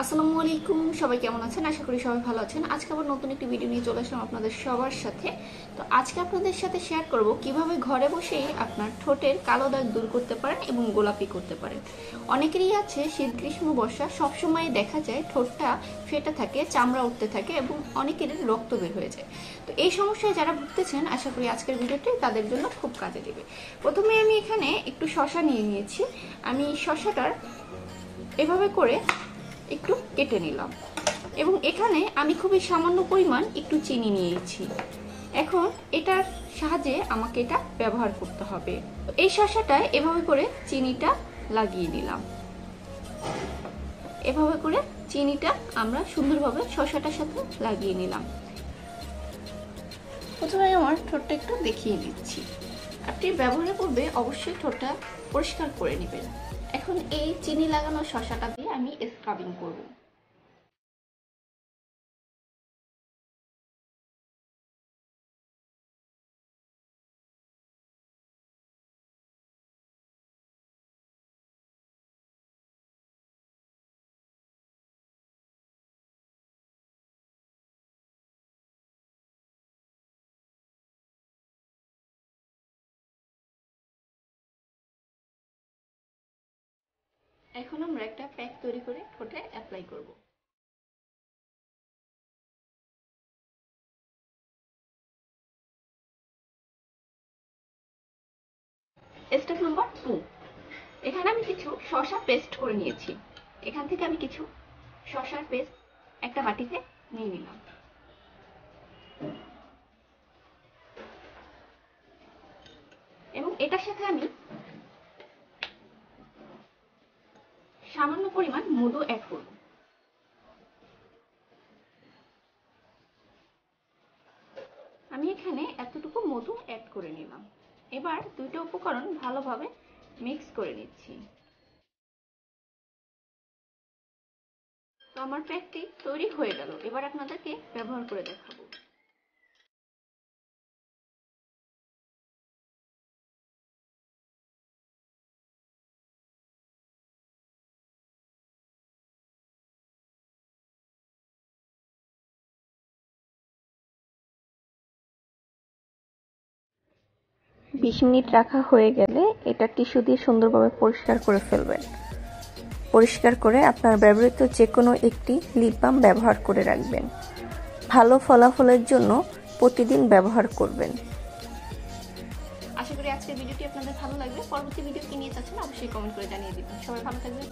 আসসালামু আলাইকুম, সবাই কেমন আছেন? আশা করি সবাই ভালো আছেন। আজকে আবার নতুন একটি ভিডিও নিয়ে চলে আসলাম আপনাদের সবার সাথে। তো আজকে আপনাদের সাথে শেয়ার করব কিভাবে ঘরে বসেই আপনার ঠোঁটের কালো দাগ দূর করতে পারেন এবং গোলাপি করতে পারেন। অনেকেরই আছে শীত গ্রীষ্ম বর্ষা সবসময় দেখা যায় ঠোঁটটা ফেটে থাকে, চামড়া উঠতে থাকে এবং অনেকেরই রক্ত বের হয়ে যায়। তো এই সমস্যায় যারা ভুগতেছেন আশা করি আজকের ভিডিওটি তাদের জন্য খুব কাজে দেবে। প্রথমে আমি এখানে একটু শসা নিয়ে নিয়েছি। আমি শসাটার এভাবে করে একটু কেটে নিলাম এবং এখানে আমি খুবই সামান্য পরিমাণ একটু চিনি নিয়েছি। এখন এটার সাহায্যে আমাকে এটা ব্যবহার করতে হবে। এই শসাটায় এভাবে করে চিনিটা লাগিয়ে নিলাম। এভাবে করে চিনিটা আমরা সুন্দরভাবে শসাটার সাথে লাগিয়ে নিলাম। প্রথমে আমার ঠোঁটটা একটু দেখিয়ে দিচ্ছি। আপনি ব্যবহারের পূর্বে অবশ্যই ঠোঁটটা পরিষ্কার করে নেবেন। এখন এই চিনি লাগানো শসাটা দিয়ে আমি স্ক্রাবিং করব। এখন আমরা একটা প্যাক তৈরি করে ঠোঁটে অ্যাপ্লাই করব। স্টেপ নাম্বার 2, এখানে আমি কিছু শসা পেস্ট করে নিয়েছি। এখান থেকে আমি কিছু শসার পেস্ট একটা বাটিতে নিয়ে নিলাম এবং এটার সাথে আমি সামান্য পরিমাণ মধু অ্যাড করব। আমি এখানে এতটুকু মধু অ্যাড করে নিলাম। এবার দুটো উপকরণ ভালোভাবে মিক্স করে নিচ্ছি। তো আমার প্যাকটি তৈরি হয়ে গেল। এবার আপনাদেরকে ব্যবহার করে দেখাবো। বিশ মিনিট রাখা হয়ে গেলে এটা টিস্যু দিয়ে সুন্দরভাবে পরিষ্কার করে ফেলবেন। পরিষ্কার করে আপনার ব্যবহৃত যে কোনো একটি লিপ বাম ব্যবহার করে রাখবেন। ভালো ফলাফলের জন্য প্রতিদিন ব্যবহার করবেন। আশা করি আজকের ভিডিওটি আপনাদের ভালো লাগবে। পরবর্তী ভিডিও কি নিয়ে চাচ্ছেন অবশ্যই কমেন্ট করে জানিয়ে দিবেন। সবাই ভালো থাকবেন।